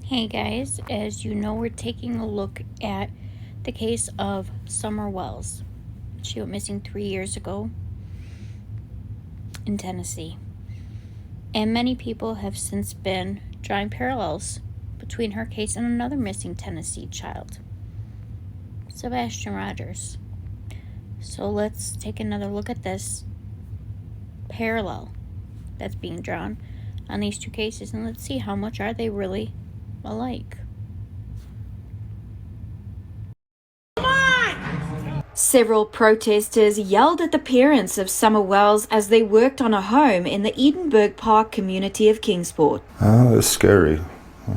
Hey guys, as you know, we're taking a look at the case of Summer Wells. She went missing 3 years ago in Tennessee. And many people have since been drawing parallels between her case and another missing Tennessee child, Sebastian Rogers. So let's take another look at this parallel that's being drawn on these two cases, and let's see how much are they really alike. Several protesters yelled at the parents of Summer Wells as they worked on a home in the Edenburg Park community of Kingsport. It's scary.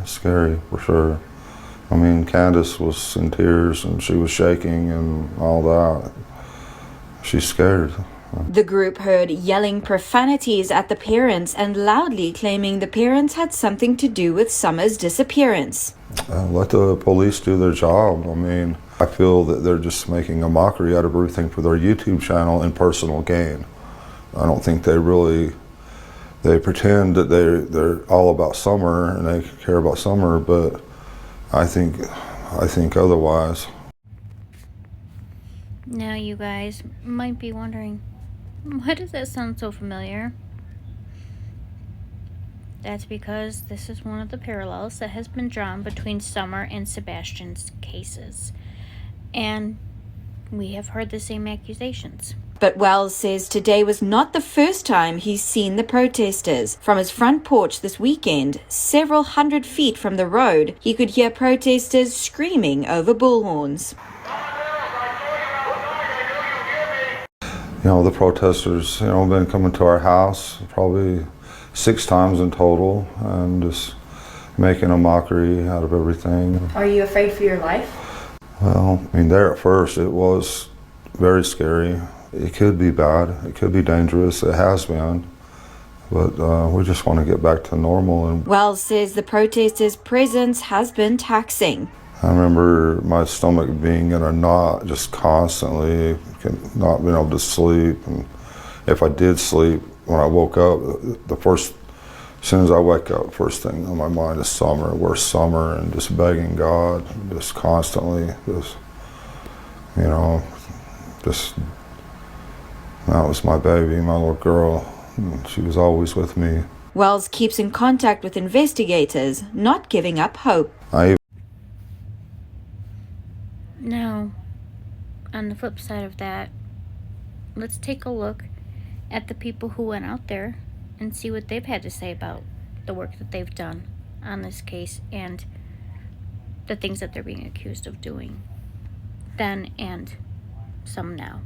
It's scary for sure. I mean, Candace was in tears and she was shaking and all that. She's scared. The group heard yelling profanities at the parents and loudly claiming the parents had something to do with Summer's disappearance. Let the police do their job. I mean, I feel that they're just making a mockery out of everything for their YouTube channel and personal gain. I don't think they pretend that they're all about Summer and they care about Summer, but I think otherwise. Now you guys might be wondering, why does that sound so familiar? That's because this is one of the parallels that has been drawn between Summer and Sebastian's cases. And we have heard the same accusations. But Wells says today was not the first time he's seen the protesters. From his front porch this weekend, several hundred feet from the road, he could hear protesters screaming over bullhorns. You know, the protesters, been coming to our house probably 6 times in total and just making a mockery out of everything. Are you afraid for your life? Well, I mean, there at first it was very scary. It could be bad, it could be dangerous, it has been, but we just want to get back to normal. And Wells says the protesters' presence has been taxing. I remember my stomach being in a knot just constantly, not being able to sleep. And if I did sleep, when I woke up, as soon as I wake up, first thing on my mind is Summer. Where's Summer? And just begging God, just constantly, that was my baby, my little girl. She was always with me. Wells keeps in contact with investigators, not giving up hope. Now, on the flip side of that, let's take a look at the people who went out there and see what they've had to say about the work that they've done on this case and the things that they're being accused of doing then and some now.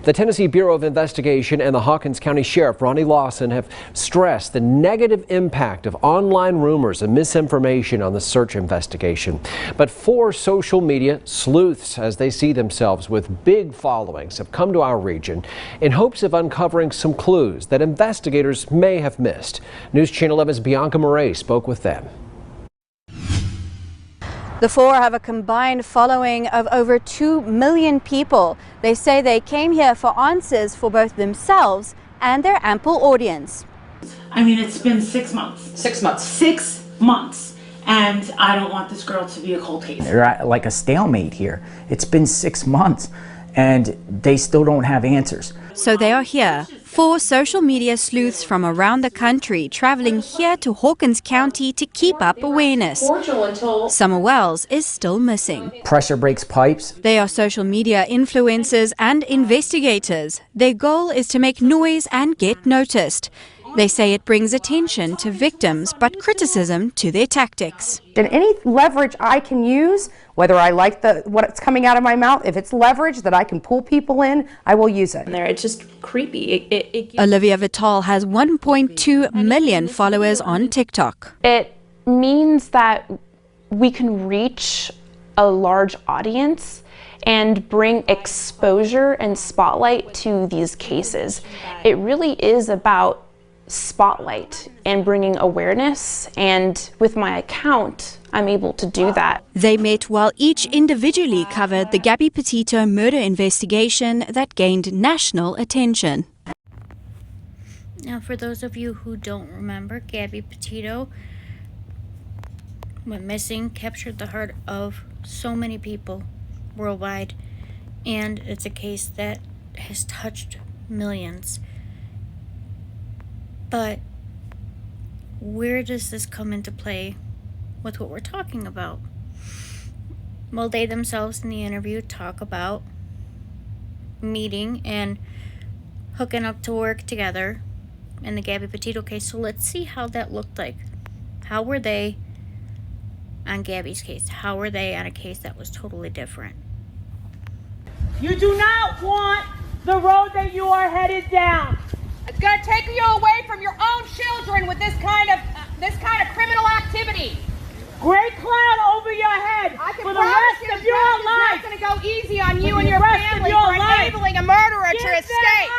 The Tennessee Bureau of Investigation and the Hawkins County Sheriff Ronnie Lawson have stressed the negative impact of online rumors and misinformation on the search investigation. But 4 social media sleuths, as they see themselves with big followings, have come to our region in hopes of uncovering some clues that investigators may have missed. News Channel 11's Bianca Murray spoke with them. The 4 have a combined following of over 2 million people. They say they came here for answers for both themselves and their ample audience. I mean, it's been 6 months. 6 months. 6 months. And I don't want this girl to be a cold case. They're at like a stalemate here. It's been 6 months and they still don't have answers. So they are here, 4 social media sleuths from around the country traveling here to Hawkins County to keep up awareness. Summer Wells is still missing. Pressure breaks pipes. They are social media influencers and investigators. Their goal is to make noise and get noticed. They say it brings attention to victims, but criticism to their tactics. And any leverage I can use, whether I like what's coming out of my mouth, if it's leverage that I can pull people in, I will use it. It's just creepy. Olivia Vital has 1.2 million followers on TikTok. It means that we can reach a large audience and bring exposure and spotlight to these cases. It really is about spotlight and bringing awareness, and with my account I'm able to do that. They met while each individually covered the Gabby Petito murder investigation that gained national attention. Now, for those of you who don't remember, Gabby Petito went missing, captured the heart of so many people worldwide, and it's a case that has touched millions. But where does this come into play with what we're talking about? Well, they themselves in the interview talk about meeting and hooking up to work together in the Gabby Petito case. So let's see how that looked like. How were they on Gabby's case? How were they on a case that was totally different? You do not want the road that you are headed down. It's going to take you away from your own children with this kind of criminal activity. Great cloud over your head for the rest of your life. It's not going to go easy on you and your family for enabling a murderer to escape.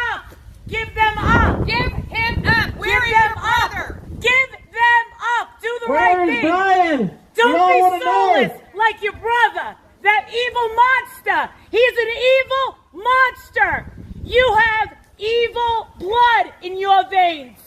Give them up. Give him up. Where is your brother? Give them up. Do the right thing. Brian? Don't be soulless like your brother. That evil monster. He's an evil monster. You have evil blood in your veins.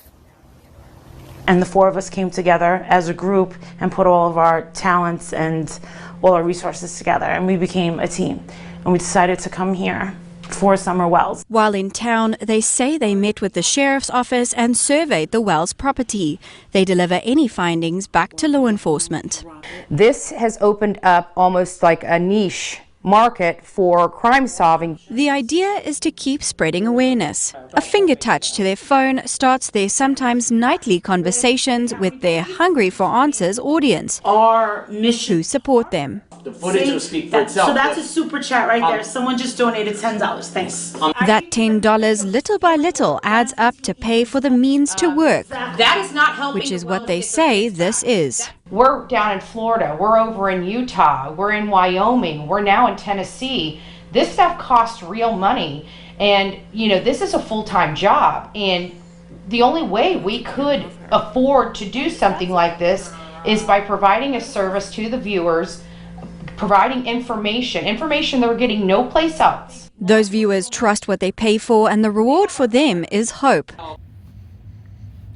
And the four of us came together as a group and put all of our talents and all our resources together, and we became a team. And we decided to come here for Summer Wells. While in town, they say they met with the sheriff's office and surveyed the Wells property. They deliver any findings back to law enforcement. This has opened up almost like a niche market for crime solving. The idea is to keep spreading awareness. A finger touch to their phone starts their sometimes nightly conversations with their hungry for answers audience, Our mission. who support them. The footage will speak for itself. So that's a super chat right there. Someone just donated $10. Thanks. That $10 little by little adds up to pay for the means to work, That is not helping. which is what they say this is. We're down in Florida. We're over in Utah. We're in Wyoming. We're now in Tennessee. This stuff costs real money. And, this is a full-time job. And the only way we could afford to do something like this is by providing a service to the viewers, providing information they're getting no place else. Those viewers trust what they pay for, and the reward for them is hope.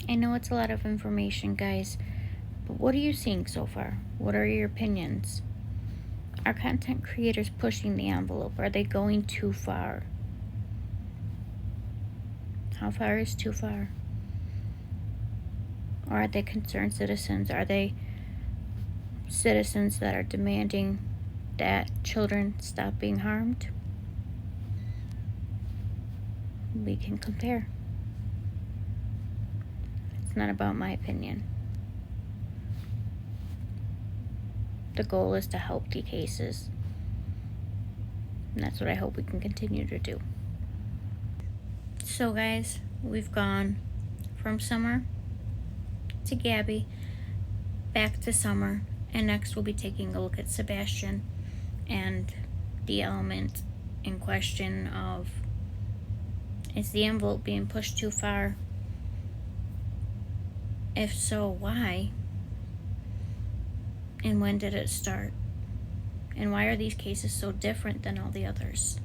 I know it's a lot of information, guys, but what are you seeing so far? What are your opinions? Are content creators pushing the envelope? Are they going too far? How far is too far? Or are they concerned citizens? Are they citizens that are demanding that children stop being harmed? We can compare. It's not about my opinion. The goal is to help the cases. And that's what I hope we can continue to do. So guys, we've gone from Summer to Gabby, back to Summer, and next we'll be taking a look at Sebastian and the element in question of, is the envelope being pushed too far? If so, why? And when did it start? And why are these cases so different than all the others?